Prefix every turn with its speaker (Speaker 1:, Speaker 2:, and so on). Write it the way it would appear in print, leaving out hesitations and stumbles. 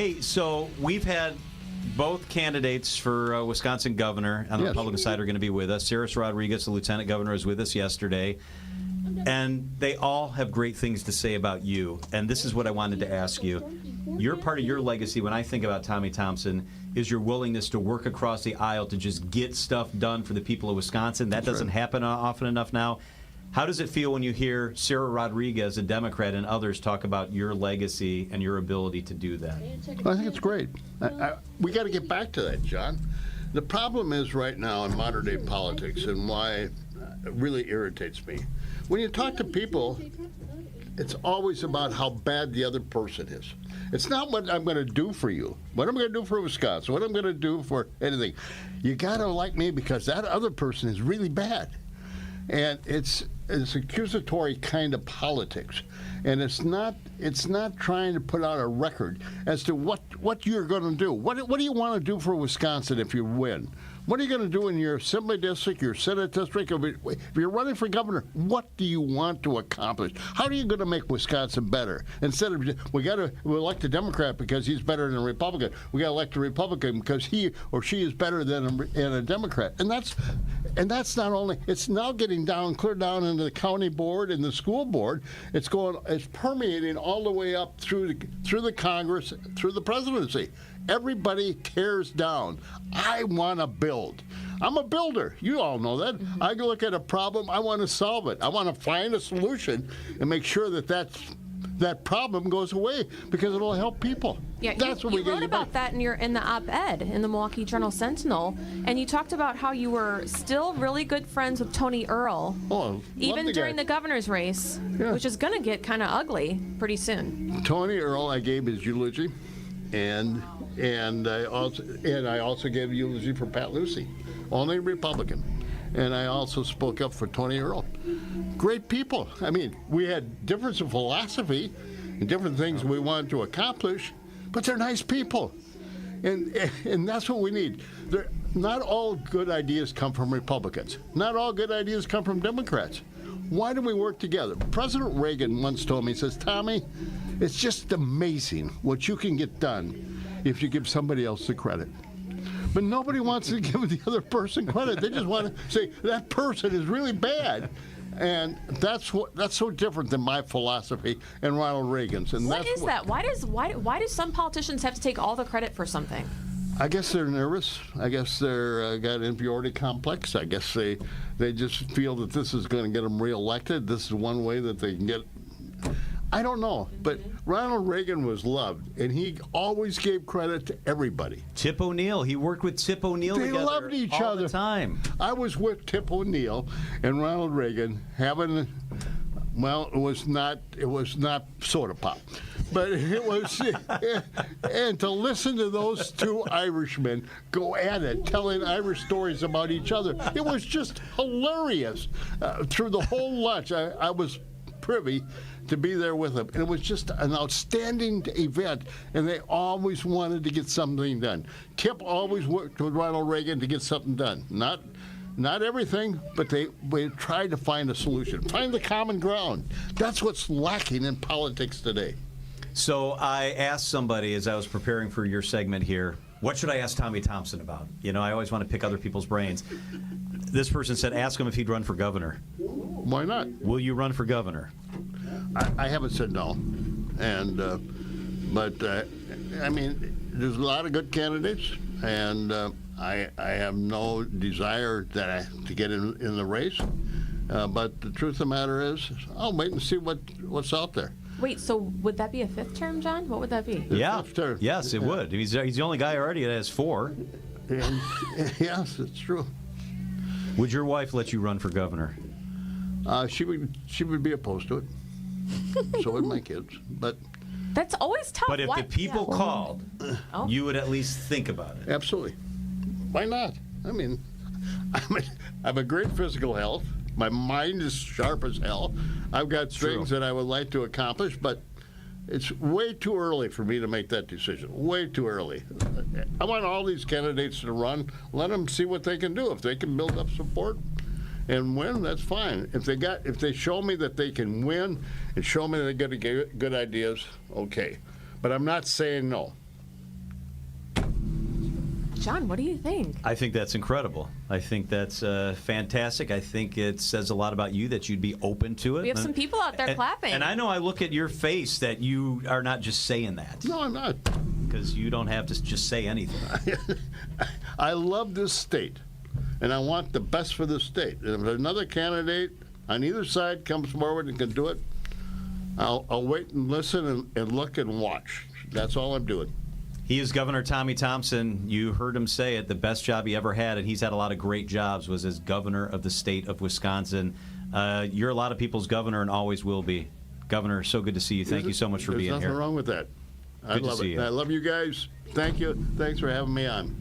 Speaker 1: Hey, so we've had both candidates for Wisconsin governor on the Republican side are going to be with us. Cyrus Rodriguez, the lieutenant governor, was with us yesterday. And they all have great things to say about you. And this is what I wanted to ask you. Your part of your legacy, when I think about Tommy Thompson, is your willingness to work across the aisle to just get stuff done for the people of Wisconsin. That doesn't happen often enough now. How does it feel when you hear Sarah Rodriguez, a Democrat, and others talk about your legacy and your ability to do that?
Speaker 2: I think it's great. We got to get back to that, John. The problem is right now in modern-day politics, and why it really irritates me, when you talk to people, it's always about how bad the other person is. It's not what I'm going to do for you, what I'm going to do for Wisconsin, what I'm going to do for anything. You got to like me because that other person is really bad. And it's accusatory kind of politics, and it's not trying to put out a record as to what you're going to do. What do you want to do for Wisconsin if you win? What are you going to do in your assembly district, your senate district? If you're running for governor, what do you want to accomplish? How are you going to make Wisconsin better? Instead of we elect a Democrat because he's better than a Republican. We got to elect a Republican because he or she is better than a Democrat. And that's not only, it's now getting clear down into the county board and the school board. It's permeating all the way up through the Congress, through the presidency. Everybody tears down. I want to build. I'm a builder. You all know that. Mm-hmm. I look at a problem. I want to solve it. I want to find a solution and make sure that problem goes away because it'll help people.
Speaker 3: Yeah,
Speaker 2: that's what
Speaker 3: you wrote about that in the op-ed in the Milwaukee Journal-Sentinel, and you talked about how you were still really good friends with Tony Earl, even during the governor's race, which is going to get kind of ugly pretty soon.
Speaker 2: Tony Earl, I gave his eulogy, and I also gave a eulogy for Pat Lucey, only Republican. And I also spoke up for Tony Earl. Great people. I mean, we had difference of philosophy and different things we wanted to accomplish, but they're nice people. And that's what we need. Not all good ideas come from Republicans. Not all good ideas come from Democrats. Why do we work together? President Reagan once told me, he says, Tommy, it's just amazing what you can get done if you give somebody else the credit. But nobody wants to give the other person credit. They just want to say that person is really bad, and that's so different than my philosophy and Ronald Reagan's. And
Speaker 3: what is that? Why do some politicians have to take all the credit for something?
Speaker 2: I guess they're nervous. I guess they're got inferiority complex. I guess they just feel that this is going to get them reelected. This is one way that they can get. I don't know, but Ronald Reagan was loved, and he always gave credit to everybody.
Speaker 1: Tip O'Neill, he worked with Tip O'Neill together.
Speaker 2: They loved each
Speaker 1: all
Speaker 2: other.
Speaker 1: The time.
Speaker 2: I was with Tip O'Neill and Ronald Reagan having, well, it was not soda pop, but it was, and to listen to those two Irishmen go at it, telling Irish stories about each other, it was just hilarious. Through the whole lunch, I was privy to be there with them. And it was just an outstanding event, and they always wanted to get something done. Tip always worked with Ronald Reagan to get something done. Not everything, but they tried to find a solution, find the common ground. That's what's lacking in politics today.
Speaker 1: So I asked somebody as I was preparing for your segment here, what should I ask Tommy Thompson about? You know, I always want to pick other people's brains. This person said, ask him if he'd run for governor.
Speaker 2: Why not?
Speaker 1: Will you run for governor?
Speaker 2: I haven't said no, but I mean, there's a lot of good candidates, and I have no desire to get in the race. But the truth of the matter is, I'll wait and see what's out there.
Speaker 3: Wait, so would that be a fifth term, John? What would that be?
Speaker 1: Yeah.
Speaker 2: Fifth term.
Speaker 1: Yes, it would. He's the only guy already that has 4.
Speaker 2: And, yes, it's true.
Speaker 1: Would your wife let you run for governor?
Speaker 2: She would be opposed to it. So would my kids. But
Speaker 3: that's always tough.
Speaker 1: But if the people called, you would at least think about it.
Speaker 2: Absolutely. Why not? I mean, I have a great physical health. My mind is sharp as hell. I've got things that I would like to accomplish, but it's way too early for me to make that decision. Way too early. I want all these candidates to run. Let them see what they can do. If they can build up support and win, that's fine. If they show me that they can win and show me they got good ideas, okay. But I'm not saying no.
Speaker 3: John, what do you think?
Speaker 1: I think that's incredible. I think that's fantastic. I think it says a lot about you that you'd be open to it.
Speaker 3: We have some people out there clapping.
Speaker 1: And I know I look at your face that you are not just saying that.
Speaker 2: No, I'm not.
Speaker 1: Because you don't have to just say anything.
Speaker 2: I love this state, and I want the best for this state. And if another candidate on either side comes forward and can do it, I'll wait and listen and look and watch. That's all I'm doing.
Speaker 1: He is Governor Tommy Thompson. You heard him say it. The best job he ever had, and he's had a lot of great jobs, was as governor of the state of Wisconsin. You're a lot of people's governor and always will be. Governor, so good to see you. Thank you so much for being here.
Speaker 2: There's nothing wrong with that. I love it. I love you guys. Thank you. Thanks for having me on.